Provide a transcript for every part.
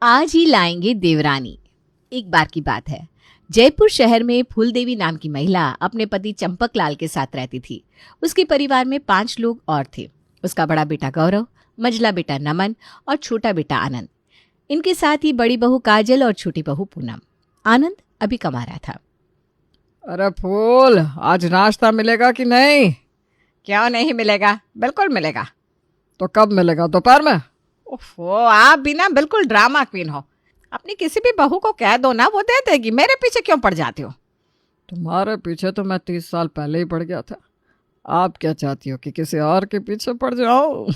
आज ही लाएंगे देवरानी। एक बार की बात है, जयपुर शहर में फूलदेवी नाम की महिला अपने पति चंपकलाल के साथ रहती थी। उसके परिवार में 5 लोग और थे। उसका बड़ा बेटा गौरव, मझला बेटा नमन और छोटा बेटा आनंद। इनके साथ ही बड़ी बहू काजल और छोटी बहू पूनम। आनंद अभी कमा रहा था। अरे फूल, आज नाश्ता मिलेगा कि नहीं? क्यों नहीं मिलेगा? बिल्कुल मिलेगा। तो कब मिलेगा? दोपहर में? ओफो, आप भी ना बिल्कुल ड्रामा क्वीन हो। अपनी किसी भी बहू को कह दो ना, वो दे देगी। मेरे पीछे क्यों पड़ जाती हो? तुम्हारे पीछे तो मैं 30 साल पहले ही पड़ गया था। आप क्या चाहती हो कि किसी और के पीछे पड़ जाओ?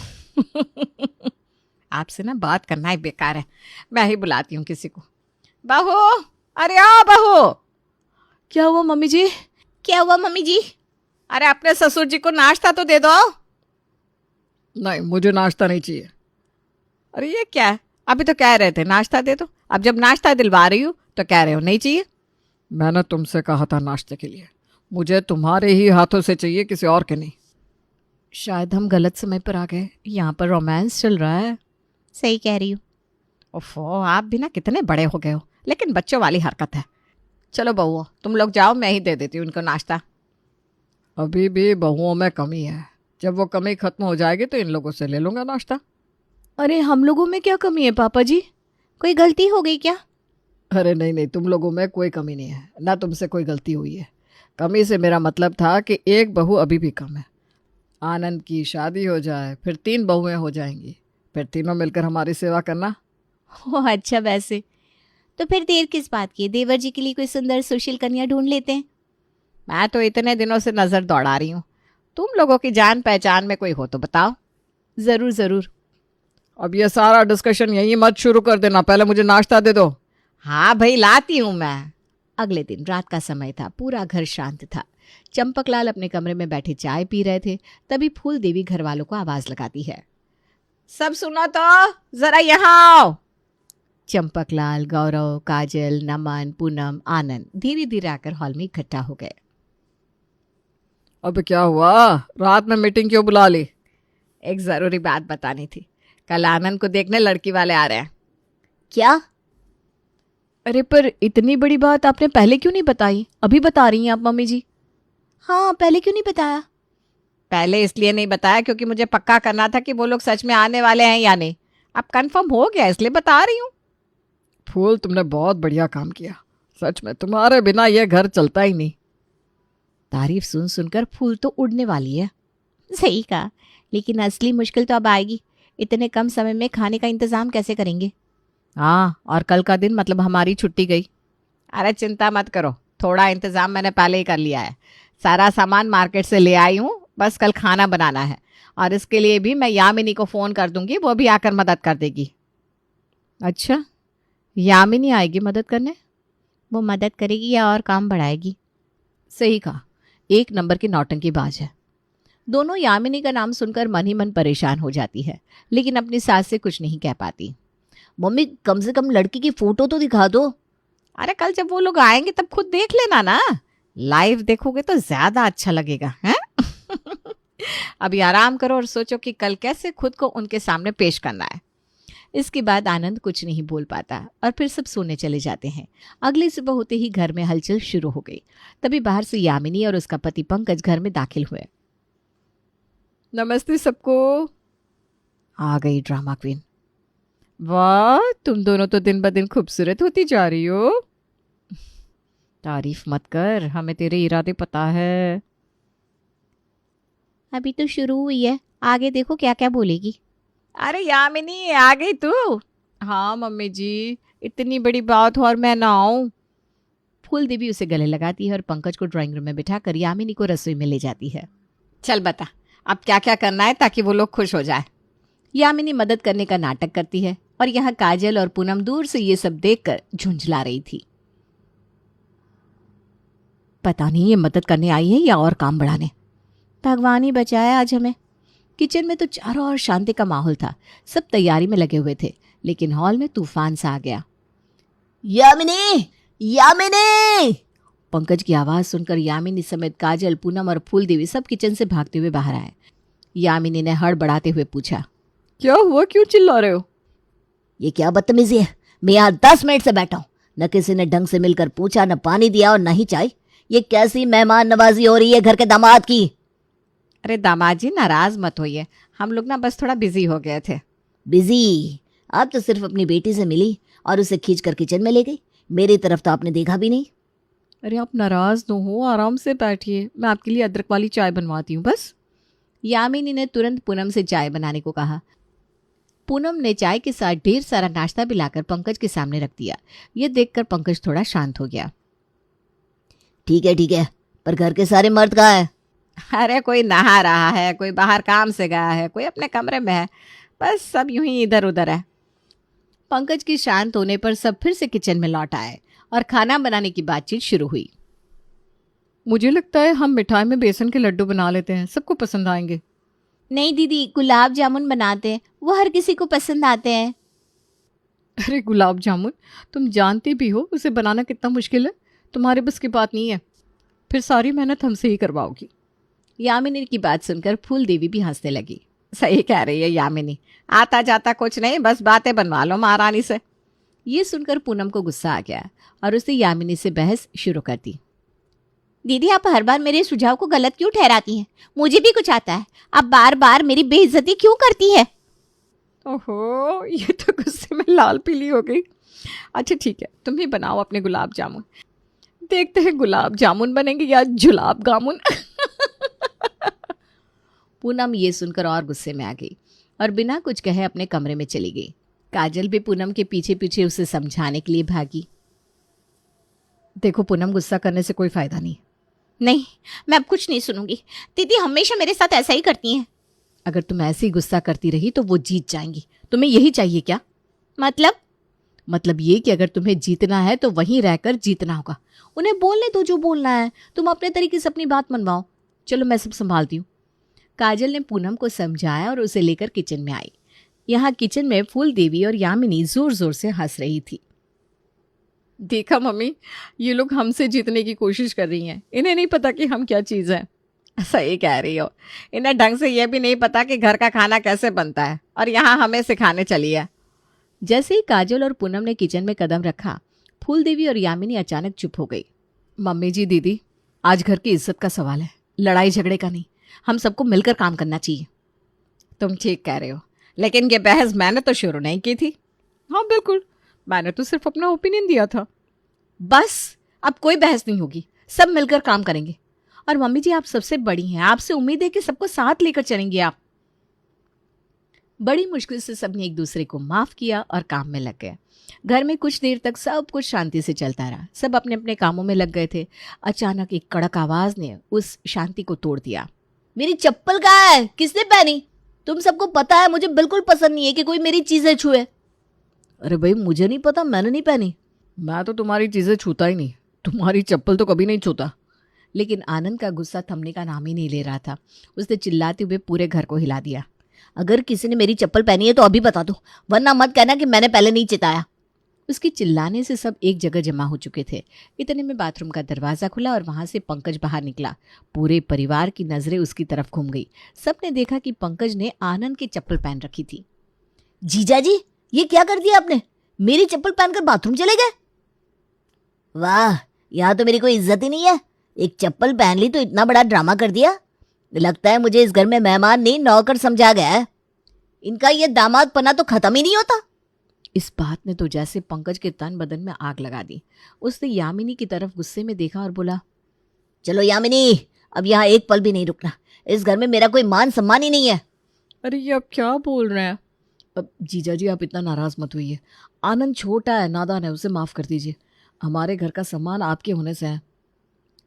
आपसे ना बात करना ही बेकार है। मैं ही बुलाती हूँ किसी को। बहू, अरे आ बहू। क्या हुआ मम्मी जी? क्या हुआ मम्मी जी? अरे अपने ससुर जी को नाश्ता तो दे दो। नहीं, मुझे नाश्ता नहीं चाहिए। अरे ये क्या है? अभी तो कह रहे थे नाश्ता दे दो। अब जब नाश्ता दिलवा रही हूँ तो कह रहे हो नहीं चाहिए। मैंने तुमसे कहा था नाश्ते के लिए। मुझे तुम्हारे ही हाथों से चाहिए, किसी और के नहीं। शायद हम गलत समय पर आ गए। यहाँ पर रोमांस चल रहा है। सही कह रही हूँ। ओफो, आप भी ना कितने बड़े हो गए हो, लेकिन बच्चों वाली हरकत है। चलो बहू, तुम लोग जाओ, मैं ही दे देती हूँ उनको नाश्ता। अभी भी बहुओं में कमी है। जब वो कमी खत्म हो जाएगी तो इन लोगों से ले लूंगा नाश्ता। अरे हम लोगों में क्या कमी है पापा जी? कोई गलती हो गई क्या? अरे नहीं नहीं, तुम लोगों में कोई कमी नहीं है, ना तुमसे कोई गलती हुई है। कमी से मेरा मतलब था कि एक बहू अभी भी कम है। आनंद की शादी हो जाए, फिर 3 बहुएं हो जाएंगी, फिर तीनों मिलकर हमारी सेवा करना। ओह अच्छा, वैसे तो फिर देर किस बात की? देवर जी के लिए कोई सुंदर सुशील कन्या ढूंढ लेते हैं। मैं तो इतने दिनों से नजर दौड़ा रही हूँ। तुम लोगों की जान पहचान में कोई हो तो बताओ। जरूर जरूर। अब ये सारा डिस्कशन यहीं मत शुरू कर देना, पहले मुझे नाश्ता दे दो। हाँ भाई, लाती हूँ मैं। अगले दिन रात का समय था। पूरा घर शांत था। चंपकलाल अपने कमरे में बैठे चाय पी रहे थे। तभी फूल देवी घर वालों को आवाज लगाती है। सब सुनो तो, जरा यहाँ आओ। चंपकलाल, गौरव, काजल, नमन, पूनम, आनंद धीरे धीरे आकर हॉल में इकट्ठा हो गए। अब क्या हुआ? रात में मीटिंग क्यों बुला ली? एक जरूरी बात बतानी थी। कल आनंद को देखने लड़की वाले आ रहे हैं। क्या? अरे पर इतनी बड़ी बात आपने पहले क्यों नहीं बताई? अभी बता रही हैं आप मम्मी जी? हाँ, पहले क्यों नहीं बताया? पहले इसलिए नहीं बताया क्योंकि मुझे पक्का करना था कि वो लोग सच में आने वाले हैं या नहीं। अब कंफर्म हो गया, इसलिए बता रही हूँ। फूल, तुमने बहुत बढ़िया काम किया। सच में तुम्हारे बिना यह घर चलता ही नहीं। तारीफ सुन सुनकर फूल तो उड़ने वाली है। सही कहा, लेकिन असली मुश्किल तो अब आएगी। इतने कम समय में खाने का इंतजाम कैसे करेंगे? हाँ, और कल का दिन मतलब हमारी छुट्टी गई। अरे चिंता मत करो, थोड़ा इंतजाम मैंने पहले ही कर लिया है। सारा सामान मार्केट से ले आई हूँ, बस कल खाना बनाना है। और इसके लिए भी मैं यामिनी को फ़ोन कर दूंगी, वो भी आकर मदद कर देगी। अच्छा, यामिनी आएगी मदद करने? वो मदद करेगी या और काम बढ़ाएगी? सही कहा, 1 नंबर की नौटंकीबाज है। दोनों यामिनी का नाम सुनकर मन ही मन परेशान हो जाती है, लेकिन अपनी सास से कुछ नहीं कह पाती। मम्मी, कम से कम लड़की की फोटो तो दिखा दो। अरे कल जब वो लोग आएंगे तब खुद देख लेना ना। लाइव देखोगे तो ज्यादा अच्छा लगेगा, हैं? अभी आराम करो और सोचो कि कल कैसे खुद को उनके सामने पेश करना है। इसके बाद आनंद कुछ नहीं बोल पाता और फिर सब सोने चले जाते हैं। अगली सुबह होते ही घर में हलचल शुरू हो गई। तभी बाहर से यामिनी और उसका पति पंकज घर में दाखिल हुए। नमस्ते सबको। आ गई ड्रामा क्वीन। वाह, तुम दोनों तो दिन ब दिन खूबसूरत होती जा रही हो। तारीफ मत कर, हमें तेरे इरादे पता है। अभी तो शुरू हुई है, आगे देखो क्या क्या बोलेगी। अरे यामिनी, आ गई तू? हाँ मम्मी जी, इतनी बड़ी बात हो और मैं ना आऊं? फूल देवी उसे गले लगाती है और पंकज को ड्राइंग रूम में बिठाकर यामिनी को रसोई में ले जाती है। चल बता, अब क्या क्या करना है ताकि वो लोग खुश हो जाए। यामिनी मदद करने का नाटक करती है और यहाँ काजल और पूनम दूर से ये सब देखकर झुंझला रही थी। पता नहीं ये मदद करने आई है या और काम बढ़ाने। भगवान ही बचाया आज हमें। किचन में तो चारों ओर शांति का माहौल था। सब तैयारी में लगे हुए थे, लेकिन हॉल में तूफान सा आ गया। यामिनी, यामिनी! पंकज की आवाज सुनकर यामिनी समेत काजल, पूनम और फूल देवी सब किचन से भागते हुए बाहर आए। यामिनी ने हड़बड़ाते हुए पूछा, क्या हुआ? क्यों चिल्ला रहे हो? ये क्या बदतमीजी है? मैं यहाँ 10 मिनट से बैठा हूँ, न किसी ने ढंग से मिलकर पूछा, न पानी दिया और न ही चाय। ये कैसी मेहमान नवाजी हो रही है घर के दामाद की। अरे दामाद जी नाराज मत होइए, हम लोग ना बस थोड़ा बिजी हो गए थे। बिजी? आप तो सिर्फ अपनी बेटी से मिली और उसे खींच कर किचन में ले गई। मेरी तरफ तो आपने देखा भी नहीं। अरे आप नाराज न हो, आराम से बैठिए, मैं आपके लिए अदरक वाली चाय बनवाती हूँ बस। यामिनी ने तुरंत पूनम से चाय बनाने को कहा। पूनम ने चाय के साथ ढेर सारा नाश्ता भी लाकर पंकज के सामने रख दिया। ये देखकर पंकज थोड़ा शांत हो गया। ठीक है, पर घर के सारे मर्द कहाँ है? अरे कोई नहा रहा है, कोई बाहर काम से गया है, कोई अपने कमरे में है, बस सब यूं ही इधर उधर है। पंकज के शांत होने पर सब फिर से किचन में लौट आए और खाना बनाने की बातचीत शुरू हुई। मुझे लगता है हम मिठाई में बेसन के लड्डू बना लेते हैं, सबको पसंद आएंगे। नहीं दीदी, गुलाब जामुन बनाते हैं, वो हर किसी को पसंद आते हैं। अरे गुलाब जामुन, तुम जानती भी हो उसे बनाना कितना मुश्किल है, तुम्हारे बस की बात नहीं है, फिर सारी मेहनत हमसे ही करवाओगी। यामिनी की बात सुनकर फूल देवी भी हंसने लगी। सही कह रही है यामिनी, आता जाता कुछ नहीं, बस बातें बनवा लो महारानी से। ये सुनकर पूनम को गुस्सा आ गया और उसने यामिनी से बहस शुरू कर दी। दीदी, आप हर बार मेरे सुझाव को गलत क्यों ठहराती हैं? मुझे भी कुछ आता है, आप बार बार मेरी बेइज्जती क्यों करती है? ओहो, ये तो गुस्से में लाल पीली हो गई। अच्छा ठीक है, तुम ही बनाओ अपने गुलाब जामुन, देखते हैं गुलाब जामुन बनेंगे या जुलाब गामुन। पूनम ये सुनकर और गुस्से में आ गई और बिना कुछ कहे अपने कमरे में चली गई। काजल भी पूनम के पीछे पीछे उसे समझाने के लिए भागी। देखो पूनम, गुस्सा करने से कोई फायदा नहीं। नहीं, मैं अब कुछ नहीं सुनूंगी। दीदी हमेशा मेरे साथ ऐसा ही करती हैं। अगर तुम ऐसे ही गुस्सा करती रही तो वो जीत जाएंगी। तुम्हें यही चाहिए क्या? मतलब ये कि अगर तुम्हें जीतना है तो वहीं रहकर जीतना होगा। उन्हें बोलने दो जो बोलना है, तुम अपने तरीके से अपनी बात मनवाओ। चलो मैं सब संभालती हूँ। काजल ने पूनम को समझाया और उसे लेकर किचन में आई। यहाँ किचन में फूल देवी और यामिनी जोर जोर से हंस रही थी। देखा मम्मी, ये लोग हमसे जीतने की कोशिश कर रही हैं, इन्हें नहीं पता कि हम क्या चीज़ है। सही कह रही हो, इन्हें ढंग से ये भी नहीं पता कि घर का खाना कैसे बनता है, और यहाँ हमें सिखाने चली है। जैसे ही काजल और पूनम ने किचन में कदम रखा, फूल देवी और यामिनी अचानक चुप हो गई। मम्मी जी, दीदी, आज घर की इज्जत का सवाल है, लड़ाई झगड़े का नहीं। हम सबको मिलकर काम करना चाहिए। तुम ठीक कह रहे हो, लेकिन ये बहस मैंने तो शुरू नहीं की थी। हाँ बिल्कुल, मैंने तो सिर्फ अपना ओपिनियन दिया था। बस अब कोई बहस नहीं होगी, सब मिलकर काम करेंगे। और मम्मी जी, आप सबसे बड़ी हैं, आपसे उम्मीद है कि सबको साथ लेकर चलेंगे आप। बड़ी मुश्किल से सबने एक दूसरे को माफ किया और काम में लग गए। घर में कुछ देर तक सब कुछ शांति से चलता रहा। सब अपने अपने कामों में लग गए थे। अचानक एक कड़क आवाज ने उस शांति को तोड़ दिया। मेरी चप्पल कहाँ है? किसने पहनी? तुम सबको पता है मुझे बिल्कुल पसंद नहीं है कि कोई मेरी चीजें छुए। अरे भाई, मुझे नहीं पता, मैंने नहीं पहनी। मैं तो तुम्हारी चीजें छूता ही नहीं, तुम्हारी चप्पल तो कभी नहीं छूता। लेकिन आनंद का गुस्सा थमने का नाम ही नहीं ले रहा था। उसने चिल्लाते हुए पूरे घर को हिला दिया। अगर किसी ने मेरी चप्पल पहनी है तो अभी बता दो, वरना मत कहना कि मैंने पहले नहीं चिताया। उसके चिल्लाने से सब एक जगह जमा हो चुके थे। इतने में बाथरूम का दरवाजा खुला और वहां से पंकज बाहर निकला। पूरे परिवार की नजरें उसकी तरफ घूम गई। सबने देखा कि पंकज ने आनंद की चप्पल पहन रखी थी। जीजा जी, ये क्या कर दिया आपने? मेरी चप्पल पहनकर बाथरूम चले गए? वाह, यहाँ तो मेरी कोई इज्जत ही नहीं है। एक चप्पल पहन ली तो इतना बड़ा ड्रामा कर दिया। लगता है मुझे इस घर में मेहमान नहीं, नौकर समझा गया है। इनका ये दामाद पना तो खत्म ही नहीं होता। इस बात ने तो जैसे पंकज के तन बदन में आग लगा दी। उसने यामिनी की तरफ गुस्से में देखा और बोला, चलो यामिनी, अब यहाँ एक पल भी नहीं रुकना। इस घर में मेरा कोई मान सम्मान ही नहीं है। अरे ये आप क्या बोल रहे हैं? अब जीजा जी, आप इतना नाराज मत होइए। आनंद छोटा है, नादान है, उसे माफ कर दीजिए। हमारे घर का सम्मान आपके होने से है।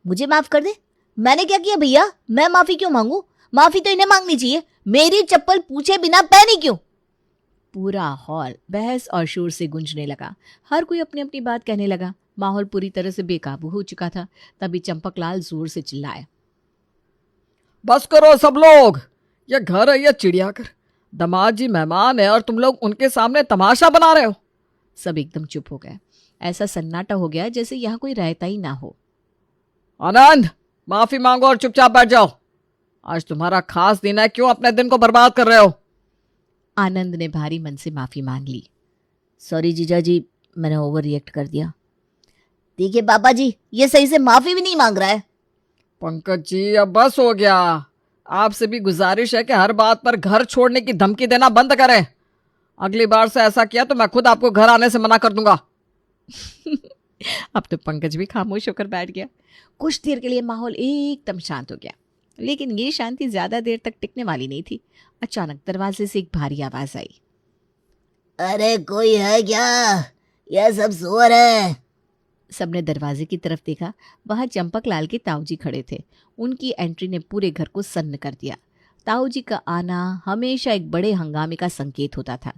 मुझे माफ कर दे? मैंने क्या किया भैया? मैं माफी क्यों मांगू? माफी तो इन्हें मांगनी चाहिए। मेरी चप्पल पूछे बिना पहनी क्यों? पूरा हॉल बहस और शोर से गूंजने लगा। हर कोई अपनी अपनी बात कहने लगा। माहौल पूरी तरह से बेकाबू हो चुका था। तभी चंपकलाल जोर से चिल्लाया, बस करो सब लोग, ये घर है या चिड़ियाघर? दामाद जी मेहमान है और तुम लोग उनके सामने तमाशा बना रहे हो। सब एकदम चुप हो गए। ऐसा सन्नाटा हो गया जैसे यहाँ कोई रहता ही ना हो। आनंद, माफी मांगो और चुपचाप बैठ जाओ। आज तुम्हारा खास दिन है, क्यों अपने दिन को बर्बाद कर रहे हो? आनंद ने भारी मन से माफी मांग ली। सॉरी जीजा जी, मैंने ओवर रिएक्ट कर दिया। देखिए पापा जी, ये सही से माफी भी नहीं मांग रहा है। पंकज जी अब बस हो गया। आपसे भी गुजारिश है कि हर बात पर घर छोड़ने की धमकी देना बंद करें। अगली बार से ऐसा किया तो मैं खुद आपको घर आने से मना कर दूंगा। अब तो पंकज भी खामोश होकर बैठ गया। कुछ देर के लिए माहौल एकदम शांत हो गया, लेकिन ये शांति ज्यादा देर तक टिकने वाली नहीं थी। अचानक दरवाजे से एक भारी आवाज आई। अरे कोई है क्या? यह सब सुअर है। सबने दरवाजे की तरफ देखा। वहां चंपकलाल के ताऊजी खड़े थे। उनकी एंट्री ने पूरे घर को सन्न कर दिया। ताऊजी का आना हमेशा एक बड़े हंगामे का संकेत होता था।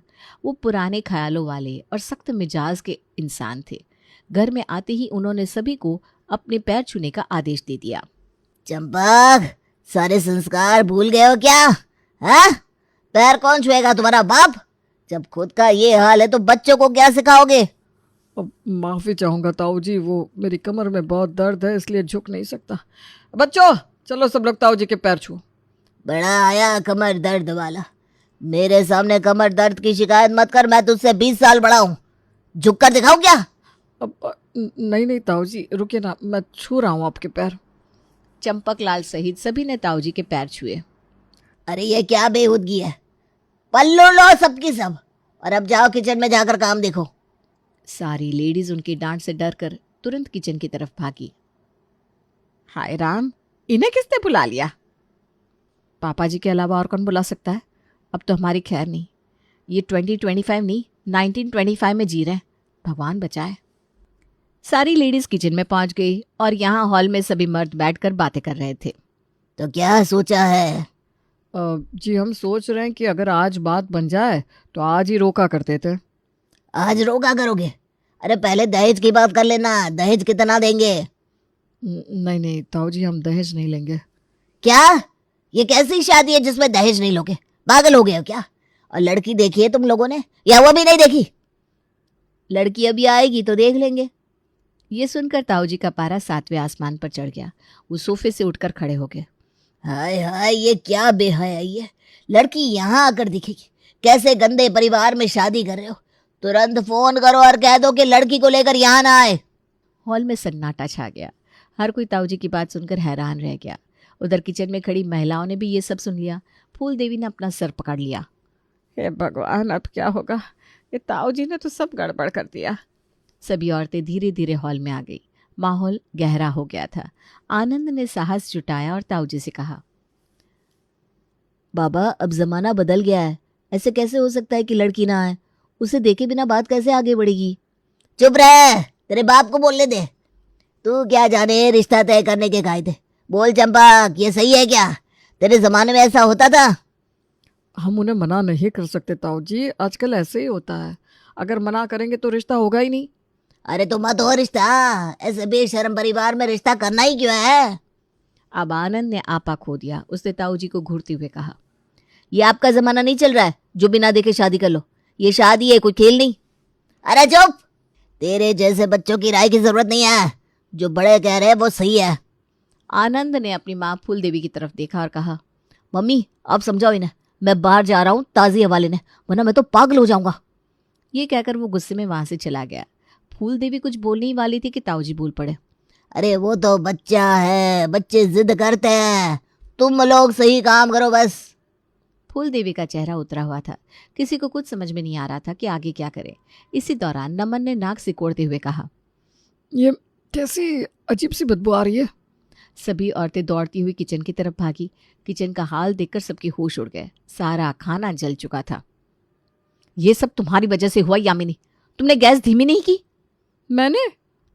वो पुराने ख्यालों वाले और सख्त मिजाज के इंसान थे। घर में आते ही उन्होंने सभी को अपने पैर छूने का आदेश दे दिया। चंपक, सारे संस्कार भूल गए हो क्या? हाँ? पैर कौन छुएगा, तुम्हारा बाप? जब खुद का ये हाल है तो बच्चों को क्या सिखाओगे? अब माफी चाहूंगा ताऊ जी, वो मेरी कमर में बहुत दर्द है इसलिए झुक नहीं सकता। बच्चों चलो सब लोग ताऊ जी के पैर छुओ। बड़ा आया कमर दर्द वाला। मेरे सामने कमर दर्द की शिकायत मत कर, मैं तुझसे 20 साल बड़ा हूँ। झुक कर दिखाऊं क्या? अब नहीं नहीं ताऊ जी रुकिए ना, मैं छू रहा हूँ आपके पैर। चंपकलाल सहित सभी ने ताऊजी के पैर छुए। अरे ये क्या बेहूदगी है? पल्लू लो सबकी सब, और अब जाओ किचन में जाकर काम देखो। सारी लेडीज उनकी डांट से डरकर तुरंत किचन की तरफ भागी। हाय राम, इन्हें किसने बुला लिया? पापा जी के अलावा और कौन बुला सकता है? अब तो हमारी खैर नहीं। ये 2025 नहीं 1925 में जी रहे हैं। भगवान बचाए। सारी लेडीज किचन में पहुंच गई और यहाँ हॉल में सभी मर्द बैठकर बातें कर रहे थे। तो क्या सोचा है? जी हम सोच रहे हैं कि अगर आज बात बन जाए तो आज ही रोका करते थे। आज रोका करोगे? अरे पहले दहेज की बात कर लेना। दहेज कितना देंगे? नहीं नहीं ताऊ जी हम दहेज नहीं लेंगे। क्या? ये कैसी शादी है जिसमें दहेज नहीं लोगे? पागल हो गए हो क्या? और लड़की देखी है तुम लोगों ने या वो भी नहीं देखी? लड़की अभी आएगी तो देख लेंगे। ये सुनकर ताऊजी का पारा 7वें आसमान पर चढ़ गया। वो सोफे से उठकर खड़े हो गए। हाय हाय, ये क्या बेहयाई है? लड़की यहाँ आकर दिखेगी? कैसे गंदे परिवार में शादी कर रहे हो? तुरंत फोन करो और कह दो कि लड़की को लेकर यहाँ ना आए। हॉल में सन्नाटा छा गया। हर कोई ताऊजी की बात सुनकर हैरान रह गया। उधर किचन में खड़ी महिलाओं ने भी ये सब सुन लिया। फूल देवी ने अपना सर पकड़ लिया। हे भगवान, अब क्या होगा? ये ताऊ जी ने तो सब गड़बड़ कर दिया। सभी औरतें धीरे धीरे हॉल में आ गई। माहौल गहरा हो गया था। आनंद ने साहस जुटाया और ताऊजी से कहा, बाबा अब जमाना बदल गया है। ऐसे कैसे हो सकता है कि लड़की ना आए? उसे देखे बिना बात कैसे आगे बढ़ेगी? चुप रह, तेरे बाप को बोलने दे। तू क्या जाने रिश्ता तय करने के कायदे। बोल चंपक, ये सही है क्या? तेरे जमाने में ऐसा होता था? हम उन्हें मना नहीं कर सकते ताऊ जी, आजकल ऐसे ही होता है। अगर मना करेंगे तो रिश्ता होगा ही नहीं। अरे तो मत हो रिश्ता। ऐसे बेशर्म परिवार में रिश्ता करना ही क्यों है? अब आनंद ने आपा खो दिया। उसने ताऊजी को घूरते हुए कहा, ये आपका जमाना नहीं चल रहा है जो बिना देखे शादी कर लो। ये शादी है, कोई खेल नहीं। अरे चुप, तेरे जैसे बच्चों की राय की जरूरत नहीं है। जो बड़े कह रहे हैं वो सही है। आनंद ने अपनी माँ फूल देवी की तरफ देखा और कहा, मम्मी आप समझाओ इन्हें। मैं बाहर जा रहा हूँ ताज़ी हवा लेने, वरना मैं तो पागल हो जाऊंगा। ये कहकर वो गुस्से में वहां से चला गया। फूल देवी कुछ बोलने ही वाली थी कि ताऊजी बोल पड़े। अरे वो तो बच्चा है, बच्चे जिद करते हैं। तुम लोग सही काम करो बस। फूल देवी का चेहरा उतरा हुआ था। किसी को कुछ समझ में नहीं आ रहा था कि आगे क्या करे। इसी दौरान नमन ने नाक सिकोड़ते हुए कहा, ये कैसी अजीब सी बदबू आ रही है। सभी औरतें दौड़ती हुई किचन की तरफ भागी। किचन का हाल देखकर सबके होश उड़ गए। सारा खाना जल चुका था। ये सब तुम्हारी वजह से हुआ यामिनी। तुमने गैस धीमी नहीं की। मैंने?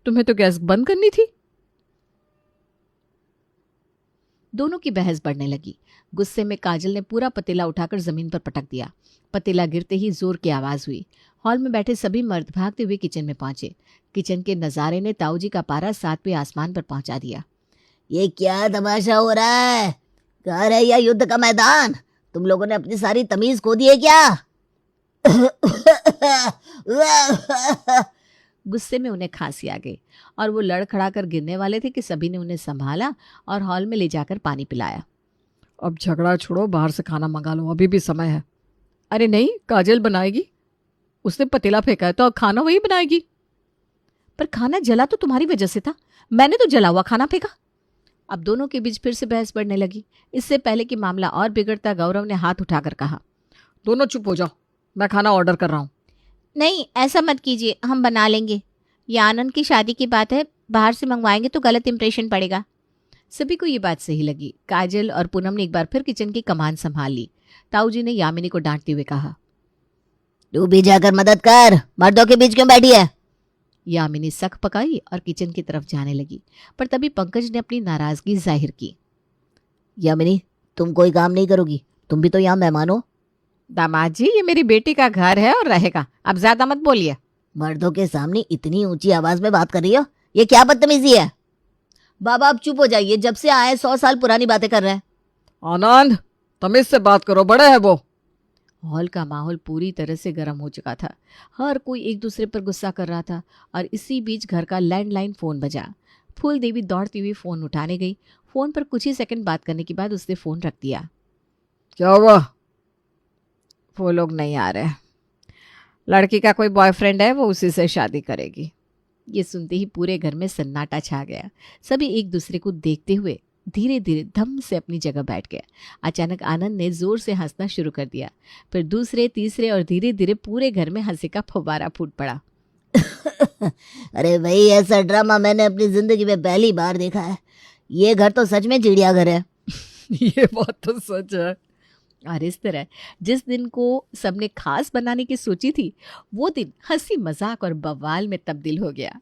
तुम्हें तो गैस बंद करनी थी। दोनों की बहस बढ़ने लगी। गुस्से में काजल ने पूरा पतीला उठाकर जमीन पर पटक दिया। पतीला गिरते ही जोर की आवाज हुई। हॉल में बैठे सभी मर्द भागते हुए किचन में पहुंचे। किचन के नजारे ने ताऊजी का पारा 7वें आसमान पर पहुंचा दिया। ये क्या तमाशा हो रहा है? घर है या युद्ध का मैदान? तुम लोगों ने अपनी सारी तमीज खो दी है क्या? गुस्से में उन्हें खांसी आ गई और वो लड़खड़ा कर गिरने वाले थे कि सभी ने उन्हें संभाला और हॉल में ले जाकर पानी पिलाया। अब झगड़ा छोड़ो, बाहर से खाना मंगा लो, अभी भी समय है। अरे नहीं, काजल बनाएगी। उसने पतीला फेंका है तो अब खाना वही बनाएगी। पर खाना जला तो तुम्हारी वजह से था, मैंने तो जला हुआ खाना फेंका। अब दोनों के बीच फिर से बहस बढ़ने लगी। इससे पहले कि मामला और बिगड़ता, गौरव ने हाथ उठाकर कहा, दोनों चुप हो जाओ, मैं खाना ऑर्डर कर रहा हूँ। नहीं, ऐसा मत कीजिए, हम बना लेंगे। ये आनंद की शादी की बात है, बाहर से मंगवाएंगे तो गलत इंप्रेशन पड़ेगा। सभी को ये बात सही लगी। काजल और पूनम ने एक बार फिर किचन की कमान संभाल ली। ताऊ जी ने यामिनी को डांटते हुए कहा, तू भी जाकर मदद कर, मर्दों के बीच क्यों बैठी है? यामिनी सख पकाई और किचन की तरफ जाने लगी, पर तभी पंकज ने अपनी नाराजगी जाहिर की। यामिनी, तुम कोई काम नहीं करोगी, तुम भी तो यहाँ मेहमान हो। दामाद जी, ये मेरी बेटी का घर है और रहेगा, अब ज्यादा मत बोलिए। मर्दों के सामने इतनी ऊंची आवाज में बात कर रही हो, ये क्या बदतमीजी है? बाबा आप चुप हो जाइए, जब से आए 100 साल पुरानी बातें कर रहे हैं। आनंद, तमीज से बात करो, बड़े है वो। हॉल का माहौल पूरी तरह से गर्म हो चुका था। हर कोई एक दूसरे पर गुस्सा कर रहा था और इसी बीच घर का लैंडलाइन फोन बजा। फूल देवी दौड़ती हुई फोन उठाने गई। फोन पर कुछ ही सेकंड बात करने के बाद उसने फोन रख दिया। क्या हुआ? वो लोग नहीं आ रहे, लड़की का कोई बॉयफ्रेंड है, वो उसी से शादी करेगी। ये सुनते ही पूरे घर में सन्नाटा छा गया। सभी एक दूसरे को देखते हुए धीरे धीरे धम से अपनी जगह बैठ गया। अचानक आनंद ने जोर से हंसना शुरू कर दिया। फिर दूसरे, तीसरे और धीरे धीरे पूरे घर में हंसी का फव्वारा फूट पड़ा। अरे भाई, ऐसा ड्रामा मैंने अपनी जिंदगी में पहली बार देखा है। ये घर तो सच में चिड़ियाघर है। ये बात तो सच है। और इस तरह जिस दिन को सबने खास बनाने की सोची थी, वो दिन हंसी मजाक और बवाल में तब्दील हो गया।